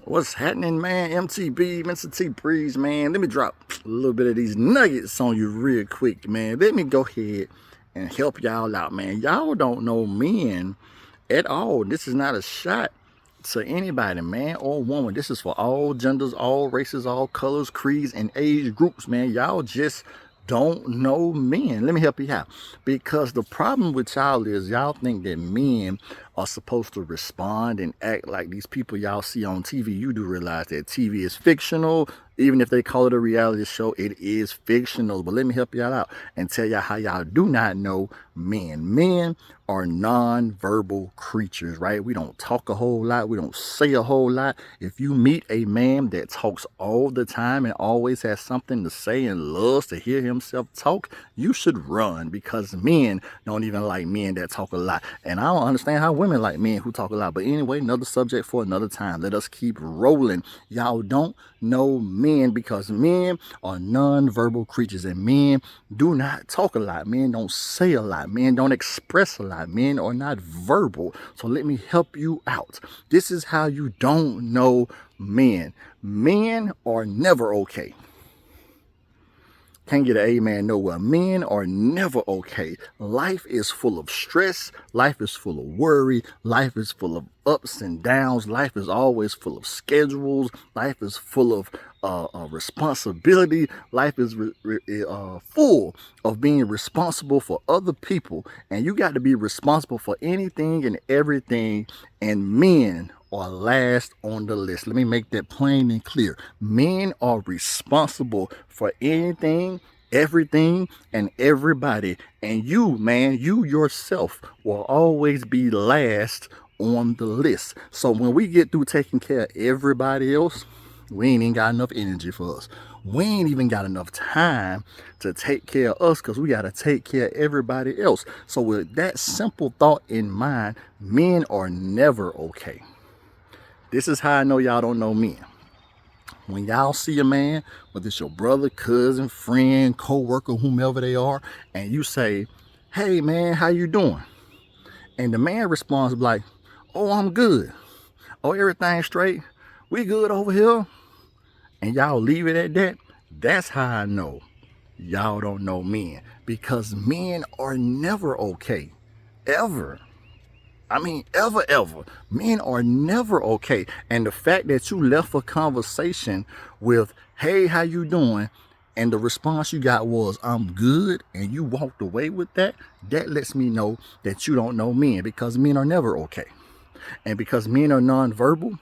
What's happening, man? MTB, Mr. T Breeze, man. Let me drop a little bit of these nuggets on you real quick, man. Let me go ahead and help y'all out, man. Y'all don't know men at all. This is not a shot to anybody, man or woman. This is for all genders, all races, all colors, creeds, and age groups, man. Y'all just don't know men. Let me help you out. Because the problem with y'all is y'all think that men are supposed to respond and act like these people y'all see on TV. You do realize that TV is fictional. Even if they call it a reality show, it is fictional. But let me help y'all out and tell y'all how y'all do not know men. Men are non-verbal creatures, right? We don't talk a whole lot. We don't say a whole lot. If you meet a man that talks all the time and always has something to say and loves to hear himself talk, you should run, because men don't even like men that talk a lot. And I don't understand how women like men who talk a lot. But anyway, another subject for another time. Let us keep rolling. Y'all don't know men because men are non-verbal creatures, and men do not talk a lot. Men don't say a lot. Men don't express a lot. Men are not verbal. So let me help you out. This is how you don't know men. Men are never okay. Can't get an amen nowhere. Men are never okay. Life is full of stress. Life is full of worry. Life is full of ups and downs. Life is always full of schedules. Life is full of responsibility. Life is full of being responsible for other people. And you got to be responsible for anything and everything. And men are last on the list. Let me make that plain and clear. Men are responsible for anything, everything, and everybody. And you, man, you yourself will always be last on the list. So when we get through taking care of everybody else, we ain't even got enough energy for us. We ain't even got enough time to take care of us, because we got to take care of everybody else. So with that simple thought in mind, men are never okay. This is how I know y'all don't know men. When y'all see a man, whether it's your brother, cousin, friend, co-worker, whomever they are, and you say, "Hey man, how you doing?" And the man responds like, "Oh, I'm good. Oh, everything's straight. We good over here." And y'all leave it at that. That's how I know y'all don't know men. Because men are never okay. Ever. I mean, ever. Men are never okay. And the fact that you left a conversation with, "Hey, how you doing?" and the response you got was, "I'm good," and you walked away with that, that lets me know that you don't know men, because men are never okay. And because men are nonverbal,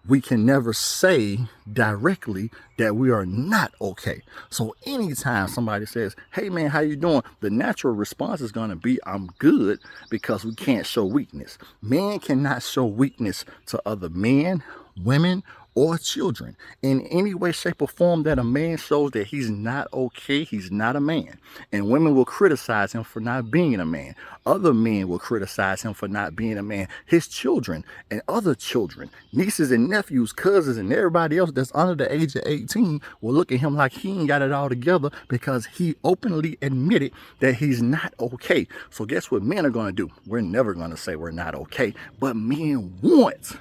we can never say directly that we are not okay. So anytime somebody says, "Hey man, how you doing?" the natural response is going to be, "I'm good," because we can't show weakness. Men cannot show weakness to other men, women, or children in any way, shape, or form. That a man shows that he's not okay, he's not a man. And women will criticize him for not being a man. Other men will criticize him for not being a man. His children and other children, nieces and nephews, cousins, and everybody else that's under the age of 18 will look at him like he ain't got it all together, because he openly admitted that he's not okay. So guess what men are going to do? We're never going to say we're not okay, but men want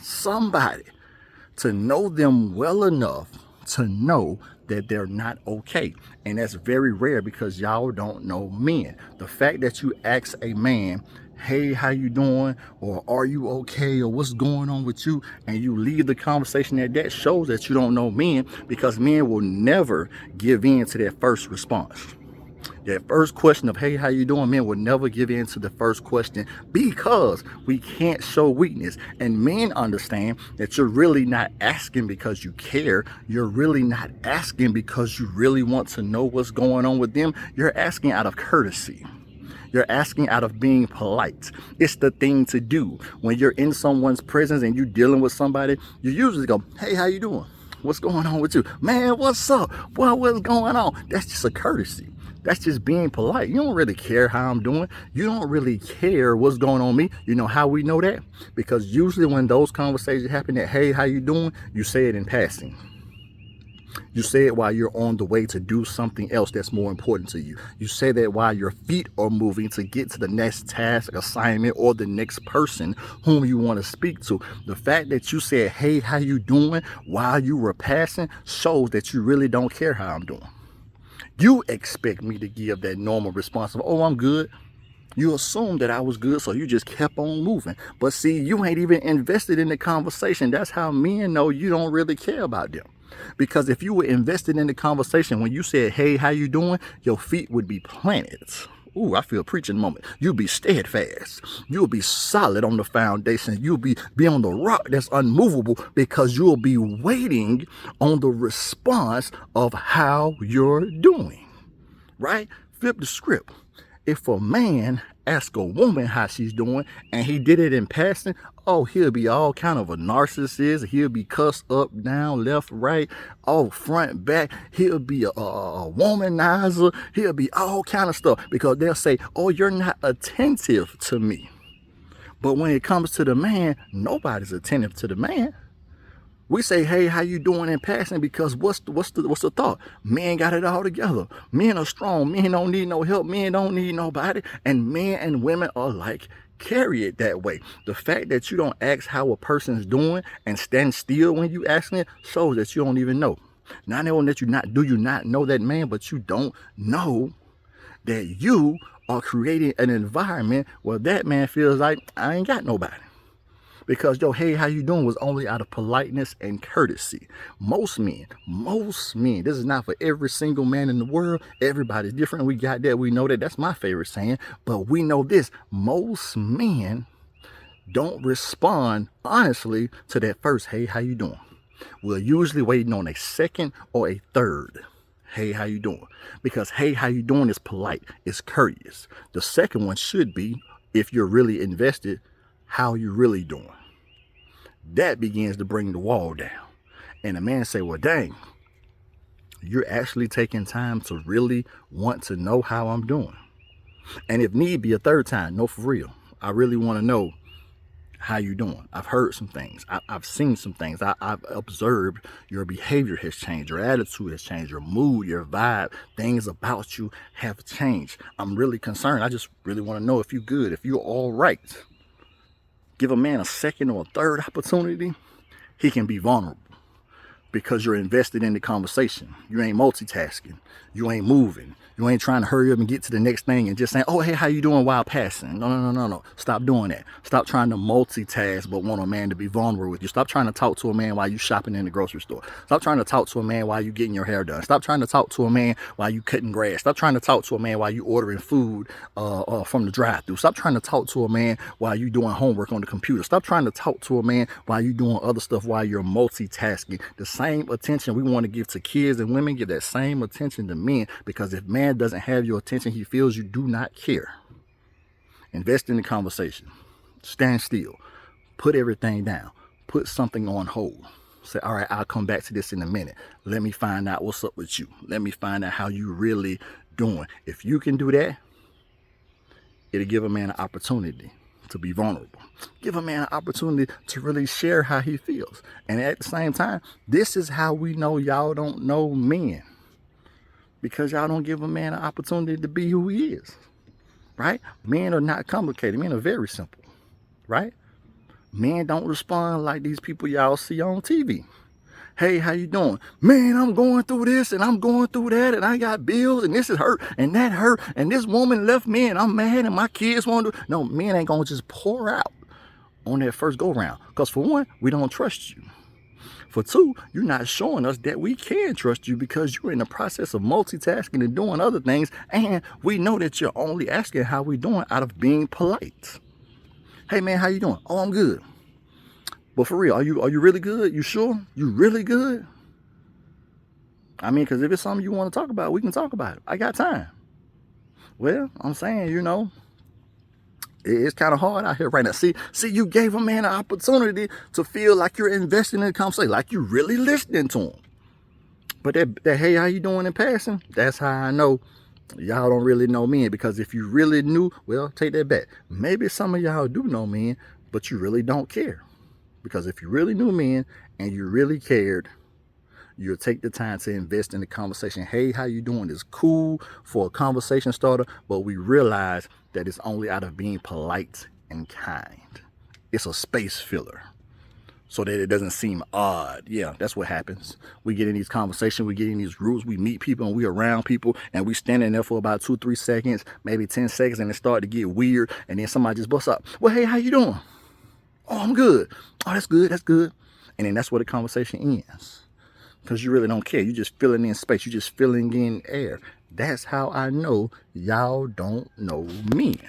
somebody to know them well enough to know that they're not okay. And that's very rare, because y'all don't know men. The fact that you ask a man, "Hey, how you doing?" or "Are you okay?" or "What's going on with you?" and you leave the conversation at that, shows that you don't know men, because men will never give in to that first response. That first question of, "Hey, how you doing?" men will never give in to the first question, because we can't show weakness. And men understand that you're really not asking because you care. You're really not asking because you really want to know what's going on with them. You're asking out of courtesy. You're asking out of being polite. It's the thing to do. When you're in someone's presence and you're dealing with somebody, you usually go, "Hey, how you doing? What's going on with you? Man, what's up? Well, what's going on?" That's just a courtesy. That's just being polite. You don't really care how I'm doing. You don't really care what's going on with me. You know how we know that? Because usually when those conversations happen, that, "Hey, how you doing?" you say it in passing. You say it while you're on the way to do something else that's more important to you. You say that while your feet are moving to get to the next task, assignment, or the next person whom you want to speak to. The fact that you said, hey, how you doing, while you were passing shows that you really don't care how I'm doing. You expect me to give that normal response of, oh, I'm good. You assumed that I was good, so you just kept on moving. But see, you ain't even invested in the conversation. That's how men know you don't really care about them. Because if you were invested in the conversation, when you said, hey, how you doing? Your feet would be planted. Ooh, I feel a preaching moment. You'll be steadfast. You'll be solid on the foundation. You'll be on the rock that's unmovable because you'll be waiting on the response of how you're doing. Right? Flip the script. If a man asks a woman how she's doing and he did it in passing, oh, he'll be all kind of a narcissist. He'll be cussed up, down, left, right, all front, back. He'll be a womanizer. He'll be all kind of stuff because they'll say, oh, you're not attentive to me. But when it comes to the man, nobody's attentive to the man. We say, hey, how you doing in passing? Because what's the thought? Men got it all together. Men are strong. Men don't need no help. Men don't need nobody. And men and women are like, carry it that way. The fact that you don't ask how a person's doing and stand still when you asking it shows that you don't even know. Not only that do you not know that man, but you don't know that you are creating an environment where that man feels like, I ain't got nobody. Because yo, hey, how you doing was only out of politeness and courtesy. Most men, this is not for every single man in the world. Everybody's different. We got that. We know that. That's my favorite saying. But we know this. Most men don't respond honestly to that first, hey, how you doing? We're usually waiting on a second or a third. Hey, how you doing? Because hey, how you doing is polite. It's courteous. The second one should be, if you're really invested, how you really doing? That begins to bring the wall down. And the man say, well, dang, you're actually taking time to really want to know how I'm doing. And if need be a third time, no, for real, I really want to know how you doing. I've heard some things. I've seen some things. I've observed your behavior has changed. Your attitude has changed. Your mood, your vibe, things about you have changed. I'm really concerned. I just really want to know if you're good, if you're all right. Give a man a second or a third opportunity, he can be vulnerable because you're invested in the conversation. You ain't multitasking. You ain't moving. You ain't trying to hurry up and get to the next thing and just saying, oh, hey, how you doing while passing? No. Stop doing that. Stop trying to multitask but want a man to be vulnerable with you. Stop trying to talk to a man while you shopping in the grocery store. Stop trying to talk to a man while you getting your hair done. Stop trying to talk to a man while you cutting grass. Stop trying to talk to a man while you ordering food from the drive-thru. Stop trying to talk to a man while you doing homework on the computer. Stop trying to talk to a man while you doing other stuff while you're multitasking. The same attention we want to give to kids and women, give that same attention to men, because if man doesn't have your attention, he feels you do not care. Invest in the conversation. Stand still. Put everything down. Put something on hold. Say, all right, I'll come back to this in a minute. Let me find out what's up with you. Let me find out how you really doing. If you can do that, it'll give a man an opportunity to be vulnerable. Give a man an opportunity to really share how he feels. And at the same time, this is how we know y'all don't know men. Because y'all don't give a man an opportunity to be who he is. Right? Men are not complicated. Men are very simple. Right? Men don't respond like these people y'all see on TV. Hey, how you doing? Man, I'm going through this and I'm going through that and I got bills and this is hurt and that hurt and this woman left me and I'm mad and my kids want to. No, men ain't going to just pour out on that first go round. Because for one, we don't trust you. For two, you're not showing us that we can trust you because you're in the process of multitasking and doing other things. And we know that you're only asking how we doing out of being polite. Hey, man, how you doing? Oh, I'm good. But for real, are you really good? You sure? You really good? I mean, because if it's something you want to talk about, we can talk about it. I got time. Well, I'm saying, it's kind of hard out here right now. See, you gave a man an opportunity to feel like you're investing in the conversation, like you're really listening to him. But that hey, how you doing in passing? That's how I know y'all don't really know men. Because if you really knew, well, take that back. Maybe some of y'all do know men, but you really don't care. Because if you really knew men and you really cared, You'll take the time to invest in the conversation. Hey, how you doing? Is cool for a conversation starter, but we realize that it's only out of being polite and kind. It's a space filler so that it doesn't seem odd. Yeah, that's what happens. We get in these conversations, we get in these groups, we meet people and we around people and we standing there for about 2-3 seconds, maybe 10 seconds, and it start to get weird, and then somebody just busts up, well, hey, how you doing? Oh, I'm good. Oh, that's good, that's good. And then that's where the conversation ends. Because you really don't care. You're just filling in space. You're just filling in air. That's how I know y'all don't know men.